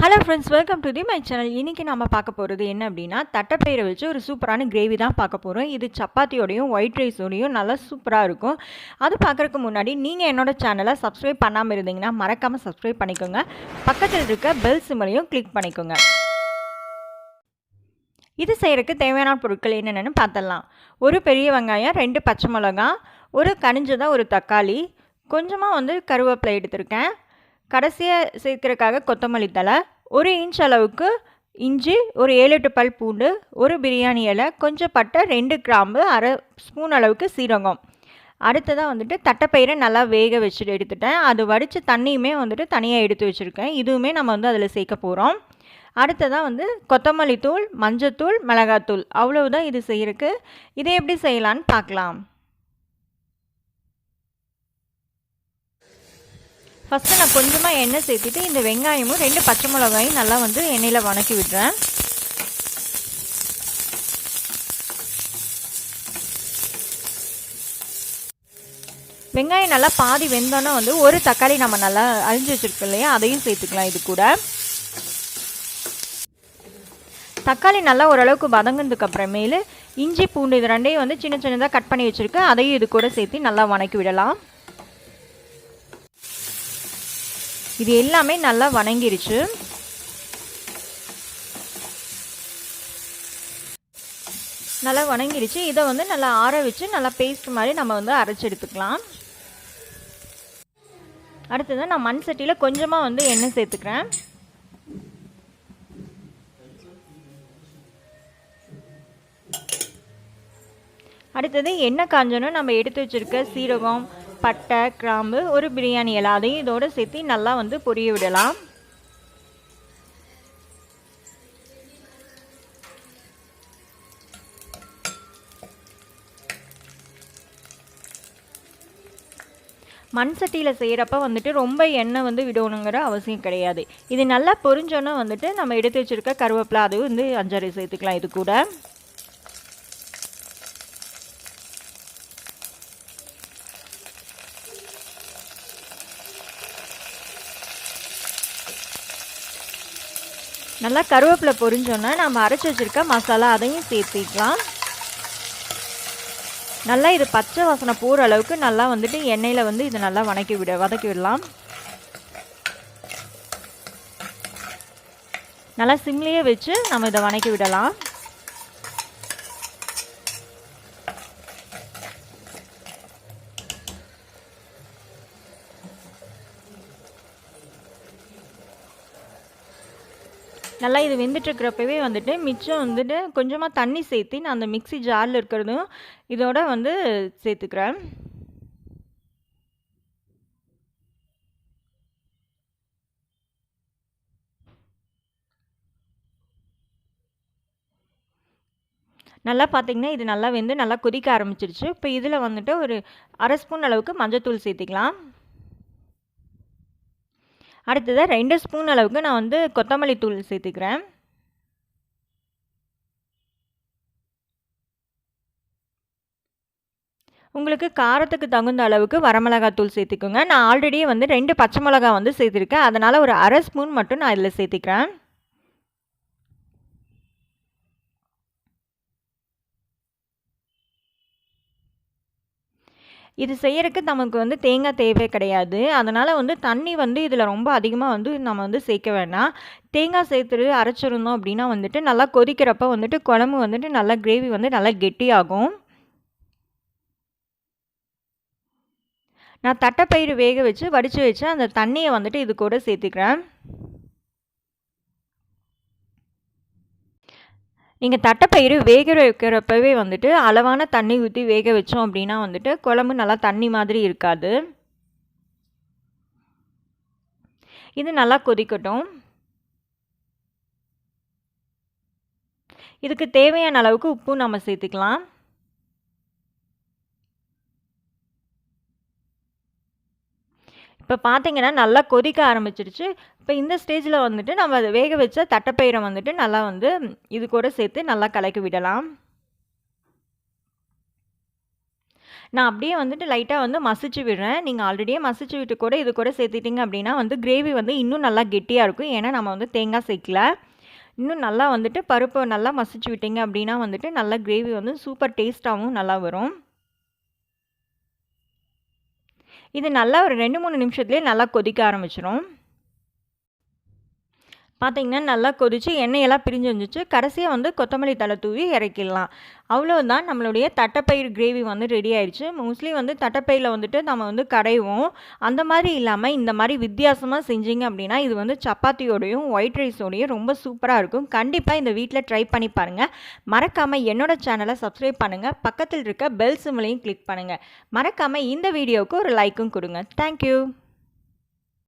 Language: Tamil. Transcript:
Hello friends, welcome to my channel. இன்றைக்கி நம்ம பார்க்க போகிறது என்ன அப்படின்னா, தட்டைப்பயிரை வச்சு ஒரு சூப்பரான கிரேவி தான் பார்க்க போகிறோம். இது சப்பாத்தியோடையும் ஒயிட் ரைஸோடையும் நல்லா சூப்பராக இருக்கும். அது பார்க்குறதுக்கு முன்னாடி நீங்கள் என்னோடய சேனலை சப்ஸ்கிரைப் பண்ணாமல் இருந்தீங்கன்னா மறக்காமல் சப்ஸ்கிரைப் பண்ணிக்கோங்க. பக்கத்தில் இருக்க பெல் சிம்பலையும் கிளிக் பண்ணிக்கோங்க. இது செய்கிறதுக்கு தேவையான பொருட்கள் என்னென்னு பார்த்துடலாம். ஒரு பெரிய வெங்காயம், 2 பச்சை மிளகா, ஒரு கனிஞ்சதாக ஒரு தக்காளி, கொஞ்சமாக கருவேப்பிலை எடுத்திருக்கேன். கடைசியாக சேர்க்கறதுக்காக கொத்தமல்லி தழை, 1 இன்ச் அளவுக்கு இஞ்சி, ஒரு 7-8 பல் பூண்டு, ஒரு பிரியாணி இலை, கொஞ்சம் பட்டை, 2 கிராம்பு, அரை ஸ்பூன் அளவுக்கு சீரகம். அடுத்ததாக தட்டைப்பயிரை நல்லா வேக வச்சுட்டு எடுத்துட்டேன். அது வடித்து தண்ணியுமே தனியாக எடுத்து வச்சுருக்கேன். இதுவுமே நம்ம அதில் சேர்க்க போகிறோம். அடுத்ததாக கொத்தமல்லி தூள், மஞ்சத்தூள், மிளகாத்தூள், அவ்வளவுதான் இது செய்கிறதுக்கு. இதை எப்படி செய்யலான்னு பார்க்கலாம். ஃபஸ்ட்டு நான் கொஞ்சமாக எண்ணெய் சேர்த்துட்டு இந்த வெங்காயமும் 2 பச்சை மிளகாயும் நல்லா எண்ணெயில் வணக்கி விடுறேன். வெங்காயம் நல்லா பாதி வெந்தோன்னா ஒரு தக்காளி நம்ம நல்லா அரிஞ்சு வச்சுருக்கோம் இல்லையா, அதையும் சேர்த்துக்கலாம். இது கூட தக்காளி நல்லா ஓரளவுக்கு வதங்கினதுக்கு அப்புறமேலு இஞ்சி பூண்டு இது ரெண்டையும் சின்ன சின்னதாக கட் பண்ணி வச்சுருக்கேன். அதையும் இது கூட சேர்த்து நல்லா வணக்கி விடலாம். இது எல்லாமே நல்லா வணங்கிருச்சு. நல்லா வணங்கிருச்சு. இதை நல்லா ஆற வச்சு நல்லா பேஸ்ட் மாதிரி நம்ம அரைச்சி எடுத்துக்கலாம். அடுத்தது நான் மண் சட்டியில் கொஞ்சமாக எண்ணெய் சேர்த்துக்கிறேன். அடுத்தது எண்ணெய் காஞ்சோன்னா நம்ம எடுத்து வச்சுருக்க சீரகம், பட்டை, கிராம்பு, ஒரு பிரியாணி இலை, அதையும் இதோடு சேர்த்து நல்லா பொரிய விடலாம். மண் சட்டியில் செய்கிறப்ப ரொம்ப எண்ணெய் விடணுங்கிற அவசியம் கிடையாது. இது நல்லா பொரிஞ்சோன்னா நம்ம எடுத்து வச்சுருக்க கருவேப்பிலை அதுவும் 5 சேர்த்துக்கலாம். இது கூட நல்லா கருவேப்பிலை பொரிஞ்சோன்னா நம்ம அரைச்சி வச்சுருக்க மசாலா அதையும் சேர்த்திக்கலாம். நல்லா இது பச்சை வாசனை போகிற அளவுக்கு நல்லா எண்ணெயில் இது நல்லா வதக்கி விடலாம். நல்லா சிம்லேயே வச்சு நம்ம இதை வதக்கி விடலாம். நல்லா இது வெந்துட்டுருக்கிறப்பவே மிச்சம் கொஞ்சமாக தண்ணி சேர்த்து நான் அந்த மிக்ஸி ஜாரில் இருக்கிறதும் இதோட சேர்த்துக்கிறேன். நல்லா பார்த்தீங்கன்னா இது நல்லா வெந்து நல்லா கொதிக்க ஆரம்பிச்சிருச்சு. இப்போ இதில் ஒரு அரை ஸ்பூன் அளவுக்கு மஞ்சத்தூள் சேர்த்துக்கலாம். அடுத்ததாக 2 ஸ்பூன் அளவுக்கு நான் கொத்தமல்லி தூள் சேர்த்துக்கிறேன். உங்களுக்கு காரத்துக்கு தகுந்த அளவுக்கு வரமிளகாய் தூள் சேர்த்துக்கோங்க. நான் ஆல்ரெடியே 2 பச்சை மிளகா சேர்த்துருக்கேன். அதனால் ஒரு அரை ஸ்பூன் மட்டும் நான் இதில் சேர்த்துக்கிறேன். இது செய்யறதுக்கு நமக்கு தேங்காய் தேவை கிடையாது. அதனால் தண்ணி இதில் ரொம்ப அதிகமாக நம்ம சேர்க்க வேண்டாம். தேங்காய் சேர்த்துட்டு அரைச்சிருந்தோம் அப்படின்னா நல்லா கொதிக்கிறப்ப குழம்பு நல்லா கிரேவி நல்லா கெட்டியாகும். நான் தட்டைப்பயிறு வேக வச்சு வடித்து வச்சு அந்த தண்ணியை இது கூட சேர்த்துக்கிறேன். நீங்கள் தட்டைப்பயிறு வேக வைக்கிறப்பவே அளவான தண்ணி ஊற்றி வேக வச்சோம் அப்படின்னா குழம்பு நல்லா தண்ணி மாதிரி இருக்காது. இது நல்லா கொதிக்கட்டும். இதுக்கு தேவையான அளவுக்கு உப்பு நம்ம சேர்த்துக்கலாம். இப்போ பார்த்தீங்கன்னா நல்லா கொதிக்க ஆரம்பிச்சிருச்சு. இப்போ இந்த ஸ்டேஜில் நம்ம அதை வேக வச்ச தட்டைப்பயிரை நல்லா இது கூட சேர்த்து நல்லா கலக்கி விடலாம். நான் அப்படியே வந்துட்டு லைட்டாக வந்து மசிச்சு விடுறேன். நீங்கள் ஆல்ரெடியே மசிச்சு விட்டு கூட இது கூட சேர்த்துட்டிங்க அப்படின்னா வந்து கிரேவி வந்து இன்னும் நல்லா கெட்டியாக இருக்கும். ஏன்னா நம்ம வந்து தேங்காய் சேர்க்கல. இன்னும் நல்லா வந்துட்டு பருப்பை நல்லா மசிச்சு விட்டீங்க அப்படின்னா வந்துட்டு நல்லா கிரேவி வந்து சூப்பர் டேஸ்ட்டாகவும் நல்லா வரும். இது நல்லா ஒரு 2-3 நிமிஷத்துலேயே நல்லா கொதிக்க ஆரம்பிச்சிடும். பார்த்தீங்கன்னா நல்லா கொதிச்சு எண்ணெயெல்லாம் பிரிஞ்சு வந்துச்சு. கடைசியாக வந்து கொத்தமல்லி தழை தூவி இறக்கிடலாம். அவ்வளோதான், நம்மளுடைய தட்டைப்பயிறு கிரேவி வந்து ரெடி ஆயிடுச்சு. மோஸ்ட்லி வந்து தட்டைப்பயிரில் வந்துட்டு நம்ம வந்து கடைவோம். அந்த மாதிரி இல்லாமல் இந்த மாதிரி வித்தியாசமாக செஞ்சீங்க அப்படின்னா இது வந்து சப்பாத்தியோடையும் ஒயிட் ரைஸோடையும் ரொம்ப சூப்பராக இருக்கும். கண்டிப்பாக இந்த வீட்டில் ட்ரை பண்ணி பாருங்கள். மறக்காமல் என்னோட சேனலை சப்ஸ்கிரைப் பண்ணுங்கள். பக்கத்தில் இருக்க பெல் சிம்பலையும் கிளிக் பண்ணுங்கள். மறக்காமல் இந்த வீடியோவுக்கு ஒரு லைக்கும் கொடுங்க. தேங்க்யூ.